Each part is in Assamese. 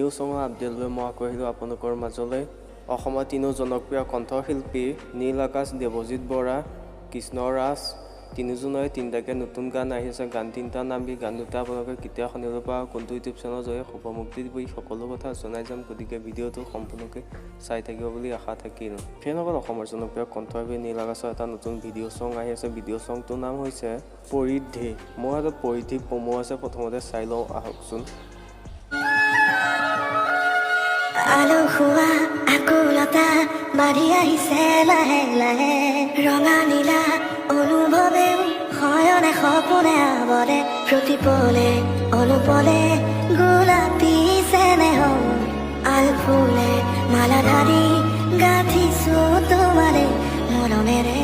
নিউ সঙৰ আপডেট লৈ মই আকৌ আহিলোঁ আপোনালোকৰ মাজলৈ। অসমৰ তিনিও জনপ্ৰিয় কণ্ঠশিল্পী নীল আকাশ, দেৱজিৎ বৰা, কৃষ্ণ ৰাজ তিনিজনৰে তিনিটাকৈ নতুন গান আহি আছে। গান তিনিটাৰ নাম কি, গান দুটা আপোনালোকে কেতিয়া শুনিব পৰা, কোনটো ইউটিউব চেনেলৰ জৰিয়তে শুভমুক্তি দিব, সকলো কথা জনাই যাম। গতিকে ভিডিঅ'টো সম্পূৰ্ণকৈ চাই থাকিব বুলি আশা থাকিল। সেই লগত অসমৰ জনপ্ৰিয় কণ্ঠশিল্পী নীল আকাশৰ এটা নতুন ভিডিঅ' চং আহি আছে। ভিডিঅ' চংটোৰ নাম হৈছে পৰিধি। মোৰ হাতত পৰিধি প্ৰমো আছে, প্ৰথমতে চাই লওঁ আহকচোন। আলসুৱা আকুলতা বাঢ়ি আহিছে লাহে লাহে, ৰঙা নীলা অনুভৱে শয়নে সপোনে আৱৰে, প্ৰতিপলে অনুপলে গোলাপী চেনেহ আলফুলে মালা ধাৰি গাঁঠিছো তোমাৰে মৰমেৰে।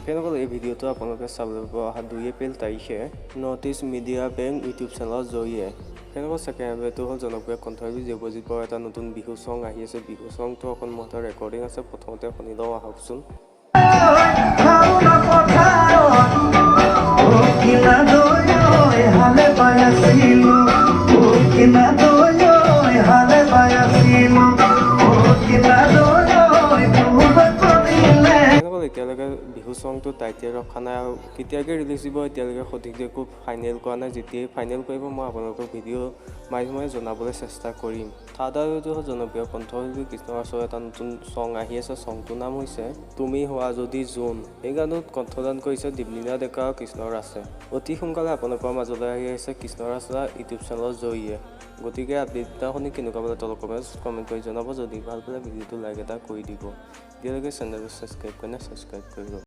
সেইসকল এই ভিডিঅ'টো আপোনালোকে চাবলৈ পাব অহা 2 এপ্ৰিল তাৰিখে north east media bank YouTube চেনেলৰ জৰিয়ে। সেইসকল ছেকেণ্ড আপডেটটো হ'ল জনপ্ৰিয় কণ্ঠশিল্পী দেৱজিৎ বৰাৰ এটা নতুন বিহু চং আহি আছে। বিহু চংটো অকণ মোৰ হাতত ৰেকৰ্ডিং আছে, প্ৰথমতে শুনি লওঁ আহকচোন। এতিয়ালৈকে বিহু চংটো টাইটেল ৰখা নাই আৰু কেতিয়াকৈ ৰিলিজ দিব এতিয়ালৈকে সঠিক একো ফাইনেল কৰা নাই। যেতিয়াই ফাইনেল কৰিব মই আপোনালোকক ভিডিঅ' মাধ্যমেৰে জনাবলৈ চেষ্টা কৰিম। থাৰ্ড আপডেটটো হ'ল জনপ্ৰিয় কণ্ঠশিল্পী কৃষ্ণ ৰাজৰ এটা নতুন চং আহি আছে। চংটোৰ নাম হৈছে তুমি হোৱা যদি জোন। এই গানটোত কণ্ঠদান কৰিছে দীপলিনা ডেকা আৰু কৃষ্ণ ৰাজে। অতি সোনকালে আপোনালোকৰ মাজলৈ আহি আহিছে কৃষ্ণ ৰাজৰ ইউটিউব চেনেলৰ জৰিয়ে। গতিকে আপডেটটা শুনি কেনেকুৱা পালে তলত কমেণ্ট কৰি জনাব। যদি ভাল পালে ভিডিঅ'টো লাইক এটা কৰি দিব। এতিয়ালৈকে চেনেলটো ছাবস্ক্ৰাইব কৰি দিব।